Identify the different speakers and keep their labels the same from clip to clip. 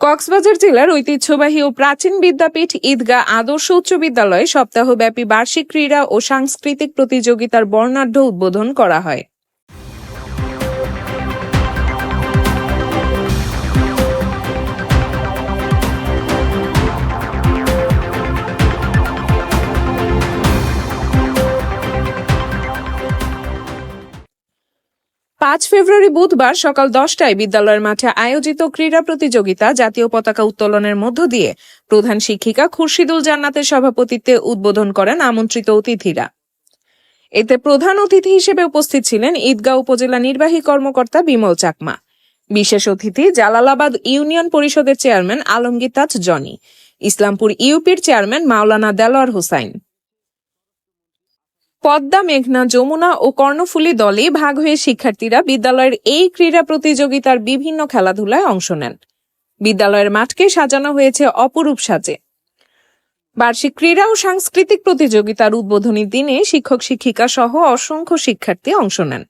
Speaker 1: কক্সবাজার জেলার ঐতিহ্যবাহী ও প্রাচীন বিদ্যাপীঠ ঈদগাহ আদর্শ উচ্চ বিদ্যালয়ে সপ্তাহব্যাপী বার্ষিক ক্রীড়া ও সাংস্কৃতিক প্রতিযোগিতার বর্ণাঢ্য উদ্বোধন করা হয়। ৫ ফেব্রুয়ারি বুধবার সকাল ১০টায় বিদ্যালয়ের মাঠে আয়োজিত ক্রীড়া প্রতিযোগিতা জাতীয় পতাকা উত্তোলনের মধ্য দিয়ে প্রধান শিক্ষিকা খুরশিদুল জান্নাতের সভাপতিত্বে উদ্বোধন করেন আমন্ত্রিত অতিথিরা। এতে প্রধান অতিথি হিসেবে উপস্থিত ছিলেন ঈদগাহ উপজেলা নির্বাহী কর্মকর্তা বিমল চাকমা। বিশেষ অতিথি জালালাবাদ ইউনিয়ন পরিষদের চেয়ারম্যান আলমগীর তাজ জনি, ইসলামপুর ইউপির চেয়ারম্যান মাওলানা দেলোয়ার হোসাইন। পদ্মা, মেঘনা, যমুনা ও কর্ণফুলী দলে ভাগ হয়ে শিক্ষার্থীরা বিদ্যালয়ের এই ক্রীড়া প্রতিযোগিতার বিভিন্ন খেলাধুলায় অংশ নেন। বিদ্যালয়ের মাঠকে সাজানো হয়েছে অপরূপ সাজে। বার্ষিক ক্রীড়া ও সাংস্কৃতিক প্রতিযোগিতার উদ্বোধনী দিনে শিক্ষক শিক্ষিকা সহ অসংখ্য শিক্ষার্থী অংশ নেন।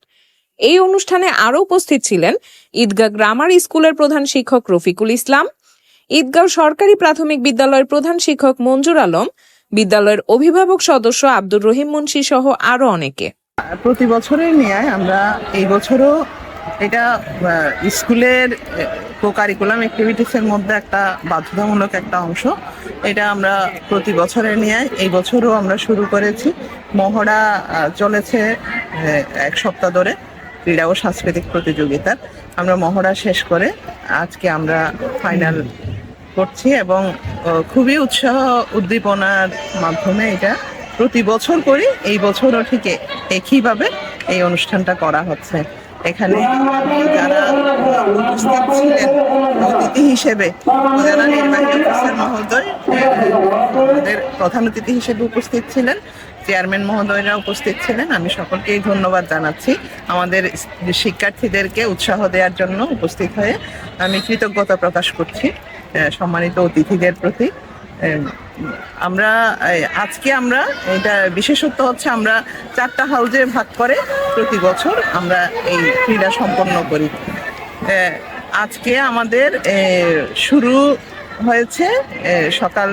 Speaker 1: এই অনুষ্ঠানে আরও উপস্থিত ছিলেন ঈদগাহ গ্রামার স্কুলের প্রধান শিক্ষক রফিকুল ইসলাম, ঈদগাহ সরকারি প্রাথমিক বিদ্যালয়ের প্রধান শিক্ষক মঞ্জুর আলম, বিদ্যালয়ের অভিভাবক সদস্য আব্দুর রহিম মুন্সি সহ আরো অনেকে।
Speaker 2: প্রতি বছরের নিয়ে আমরা এই বছরও এটা স্কুলের কারিকুলাম অ্যাক্টিভিটিসের মধ্যে একটা বাধ্যতামূলক একটা অংশ। এটা আমরা প্রতি বছরের নিয়ে এই বছরও আমরা শুরু করেছি। মহড়া চলেছে 1 সপ্তাহ ধরে ক্রীড়া ও সাংস্কৃতিক প্রতিযোগিতার। আমরা মহড়া শেষ করে আজকে আমরা ফাইনাল করছি এবং খুবই উৎসাহ উদ্দীপনার মাধ্যমে এটা প্রতি বছর করি। এই বছরও ঠিক একইভাবে এই অনুষ্ঠানটা করা হচ্ছে। এখানে যারা উপস্থিত ছিলেন অতিথি হিসেবে জেলা নির্বাহী অফিসার মহোদয় আমাদের প্রধান অতিথি হিসেবে উপস্থিত ছিলেন, চেয়ারম্যান মহোদয়রা উপস্থিত ছিলেন। আমি সকলকেই ধন্যবাদ জানাচ্ছি আমাদের শিক্ষার্থীদেরকে উৎসাহ দেওয়ার জন্য উপস্থিত হয়ে আমি কৃতজ্ঞতা প্রকাশ করছি সম্মানিত অতিথিদের প্রতি। আমরা আজকে এটা বিশেষত্ব হচ্ছে আমরা 4টা হাউজে ভাগ করে প্রতি বছর আমরা এই ক্রীড়া সম্পন্ন করি। আজকে আমাদের শুরু হয়েছে সকাল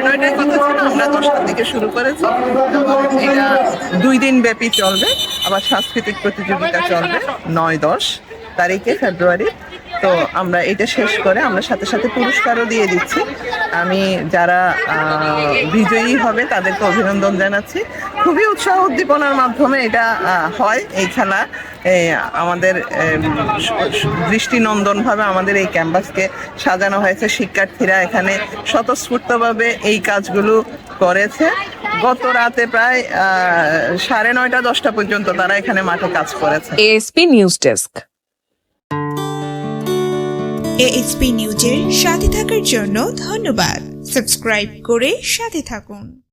Speaker 2: 9:30টায় কথা ছিল, আমরা 10টার দিকে শুরু করেছি এবং এটা 2 দিন ব্যাপী চলবে। আবার সাংস্কৃতিক প্রতিযোগিতা চলবে 9-10 তারিখে ফেব্রুয়ারি। তো আমরা এটা শেষ করে আমরা সাথে সাথে পুরস্কারও দিয়ে দিচ্ছি। আমি যারা বিজয়ী হবে তাদেরকে অভিনন্দন জানাচ্ছি। খুবই উৎসাহ উদ্দীপনার মাধ্যমে এটা হয় এই খেলা। আমাদের দৃষ্টিনন্দনভাবে আমাদের এই ক্যাম্পাসকে সাজানো হয়েছে। শিক্ষার্থীরা এখানে স্বতঃস্ফূর্তভাবে এই কাজগুলো করেছে। গত রাতে প্রায় 9:30-10টা পর্যন্ত তারা এখানে মাঠে কাজ করেছে।
Speaker 1: ASP news desk.
Speaker 3: এএসপি নিউজের সাথে থাকার জন্য ধন্যবাদ। সাবস্ক্রাইব করে সাথে থাকুন।